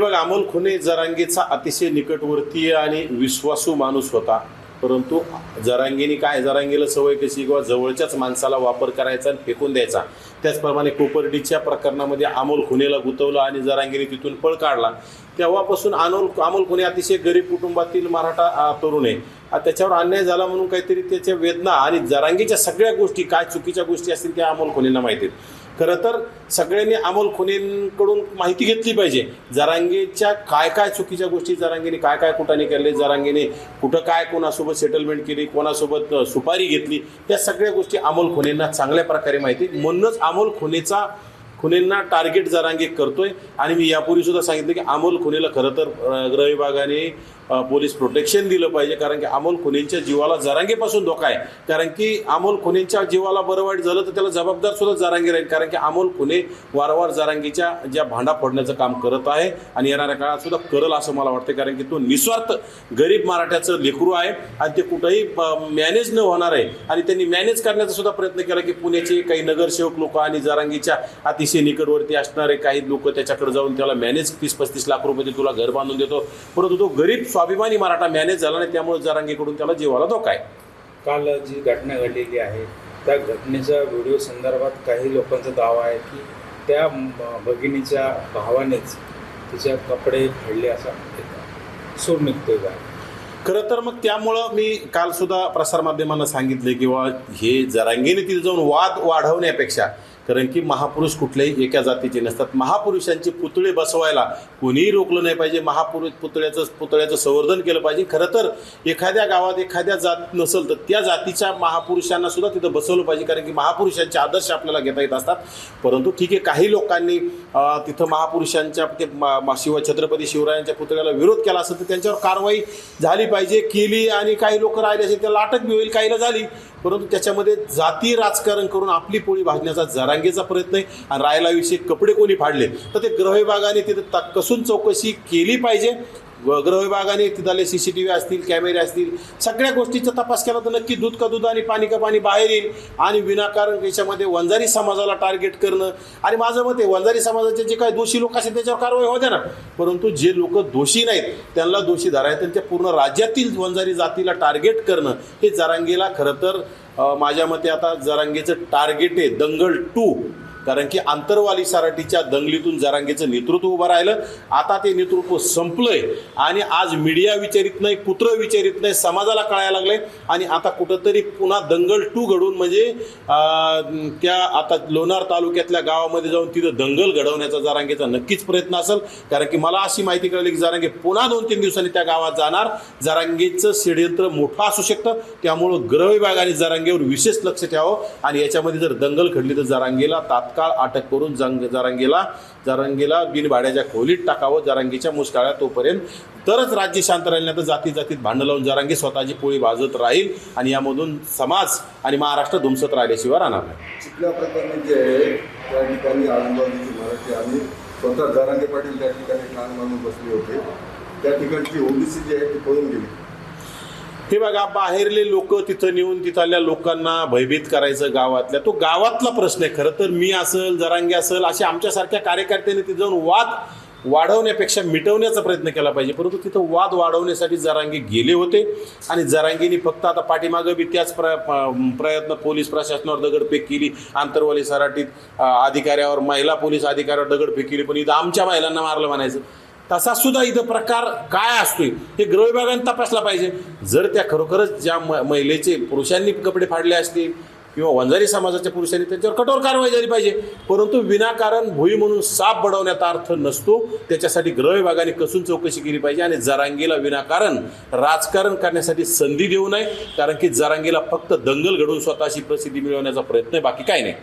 बघा, अमोल खुने जरांगेचा अतिशय निकटवर्तीय आणि विश्वासू माणूस होता. परंतु जरांगेला सवय कशी किंवा जवळच्याच माणसाला वापर करायचा आणि फेकून द्यायचा. त्याचप्रमाणे कोपर्डीच्या प्रकरणामध्ये अमोल खुनेला गुंतवलं आणि जरांगेने तिथून पळ काढला. तेव्हापासून अमोल खुने अतिशय गरीब कुटुंबातील मराठा तरुण आहे. त्याच्यावर अन्याय झाला म्हणून काहीतरी त्याच्या वेदना आणि जरांगेच्या सगळ्या गोष्टी काय चुकीच्या गोष्टी असतील त्या अमोल खुनेंना माहिती आहेत. खरं तर सगळ्यांनी अमोल खुनेंकडून माहिती घेतली पाहिजे. जरांगेच्या काय काय चुकीच्या गोष्टी जरांगेने काय काय कुठाने केले, जरांगेने कुठं काय कोणासोबत सेटलमेंट केली, कोणासोबत सुपारी घेतली, त्या सगळ्या गोष्टी अमोल खुनेंना चांगल्या प्रकारे माहिती. म्हणूनच अमोल खुनेंना टार्गेट जरांगे करतोय. आणि मी यापूर्वी सुद्धा सांगितलं की अमोल खुनेला खरं तर गृह विभागाने पोलीस प्रोटेक्शन दिलं पाहिजे. कारण की अमोल खुनेंच्या जीवाला जरांगेपासून धोका आहे. कारण की अमोल खुनेंच्या जीवाला बरं वाईट झालं तर त्याला जबाबदार सुद्धा जरांगे राहील. कारण की अमोल खुने वारंवार जरांगेच्या ज्या भांडा फोडण्याचं काम करत आहे आणि येणाऱ्या काळात सुद्धा करल असं मला वाटतं. कारण की तो निस्वार्थ गरीब मराठ्याचं लेकरू आहे आणि ते कुठंही मॅनेज न होणार आहे. आणि त्यांनी मॅनेज करण्याचा सुद्धा प्रयत्न केला की पुण्याचे काही नगरसेवक लोक आणि जरांगेच्या अतिशय निकटवर्ती असणारे काही लोक त्याच्याकडे जाऊन त्याला मॅनेज 30-35 लाख रुपये तुला घर बांधून देतो. परंतु तो गरीब स्वाभिमानी मराठा मॅनेज झाला नाही. त्यामुळे जरांगेकडून त्याला जीवाला धोका आहे. काल जी घटना घडलेली आहे त्या घटनेच्या व्हिडिओ संदर्भात काही लोकांचा दावा आहे की त्या भगिनीच्या भावानेच तिच्या कपडे फाडले असा सूर निघतोय का? खरं तर मग त्यामुळं मी काल सुद्धा प्रसारमाध्यमांना सांगितले किंवा हे जरांगेने तिथे जाऊन वाद वाढवण्यापेक्षा, कारण की महापुरुष कुठल्याही एका जातीचे नसतात. महापुरुषांचे पुतळे बसवायला कोणीही रोखलं नाही पाहिजे. पुतळ्याचं संवर्धन केलं पाहिजे. खरं तर एखाद्या गावात एखाद्या जात नसेल तर त्या जातीच्या महापुरुषांना सुद्धा तिथं बसवलं पाहिजे. कारण की महापुरुषांचे आदर्श आपल्याला घेता येत असतात. परंतु ठीक आहे, काही लोकांनी तिथं महापुरुषांच्या ते छत्रपती शिवरायांच्या पुतळ्याला विरोध केला असेल तर त्यांच्यावर कारवाई झाली पाहिजे, केली. आणि काही लोक राहिले असेल त्याला अटक बी होईल, काहीला झाली. परंतु त्याच्यामध्ये जाती राजकारण करून आपली पोळी भाजण्याचा जरांगेचा प्रयत्न आहे. आणि राहायला विषयी कपडे कोणी फाडले तर ते गृह विभागाने तिथं कसून चौकशी केली पाहिजे. गृह विभागाने तिथले CCTV असतील, कॅमेरे असतील, सगळ्या गोष्टीचा तपास केला तर नक्की दूध का दूध आणि पाणी का पाणी बाहेर येईल. आणि विनाकारण याच्यामध्ये वंजारी समाजाला टार्गेट करणं, आणि माझं मत आहे वंजारी समाजाचे जे काही दोषी लोक असतील त्याच्यावर कारवाई होते ना. परंतु जे लोक दोषी नाहीत त्यांना दोषी धरायचं आणि त्या पूर्ण राज्यातील वंजारी जातीला टार्गेट करणं हे जरांगेला खरं तर माझ्या मते आता जरांगेचं टार्गेट आहे दंगल 2. कारण की आंतरवाली सराटीच्या दंगलीतून जरांगेचं नेतृत्व उभं राहिलं. आता ते नेतृत्व संपलंय आणि आज मीडिया विचारित नाही, कुत्र विचारित नाही, समाजाला कळायला लागलंय. आणि आता कुठंतरी पुन्हा दंगल 2 घडून म्हणजे त्या आता लोणार तालुक्यातल्या गावामध्ये जाऊन तिथं दंगल घडवण्याचा जरांगेचा नक्कीच प्रयत्न असेल. कारण की मला अशी माहिती कळली की जरांगे पुन्हा 2-3 दिवसांनी त्या गावात जाणार. जरांगेचं षड्यंत्र मोठं असू शकतं. त्यामुळं गृह विभागाने जरांगेवर विशेष लक्ष ठेवावं. आणि याच्यामध्ये जर दंगल घडली तर जरांगेला तात्काळ अटक करून जरांगेला बिनभाड्याच्या खोलीत टाकावं जरांगेच्या मुस्काळ्या तोपर्यंत. तरच राज्य शांत राहील. नाही तर जातीत भांडण लावून जरांगे स्वतःची पोळी भाजत राहील आणि यामधून समाज आणि महाराष्ट्र धुमसत राहिल्याशिवाय राहणार नाही. चिखल्या प्रकरणी जे आहे त्या ठिकाणी आजूबाजूची मराठी आणि स्वतः जरांगे पाटील त्या ठिकाणी ठाण मानून बसले होते. त्या ठिकाणची OBC जी आहे ती पळून गेली. हे बघा, बाहेरले लोक तिथं नेऊन तिथल्या लोकांना भयभीत करायचं गावातल्या, तो गावातला प्रश्न आहे. खरं तर मी असेल, जरांगे असेल, असे आमच्यासारख्या कार्यकर्त्यांनी तिथं जाऊन वाद वाढवण्यापेक्षा मिटवण्याचा प्रयत्न केला पाहिजे. परंतु तिथं वाद वाढवण्यासाठी जरांगे गेले होते. आणि जरांगेनी फक्त आता पाठीमागं बी त्याच प्रयत्न पोलीस प्रशासनावर दगडफेक केली. आंतरवाली सराटीत अधिकाऱ्यावर, महिला पोलीस अधिकाऱ्यावर दगडफेक केली. पण इथं आमच्या महिलांना मारलं म्हणायचं. तसा सुद्धा इथं प्रकार काय असतोय हे गृह विभागाने तपासला पाहिजे. जर त्या खरोखरच ज्या महिलेचे पुरुषांनी कपडे फाडले असतील किंवा वंजारी समाजाच्या पुरुषांनी त्यांच्यावर कठोर कारवाई झाली पाहिजे. परंतु विनाकारण भुई म्हणून साप बडवण्याचा अर्थ नसतो. त्याच्यासाठी गृह विभागाने कसून चौकशी केली पाहिजे. आणि जरांगेला विनाकारण राजकारण करण्यासाठी संधी देऊ नये. कारण की जरांगेला फक्त दंगल घडवून स्वतःची प्रसिद्धी मिळवण्याचा प्रयत्न आहे, बाकी काही नाही.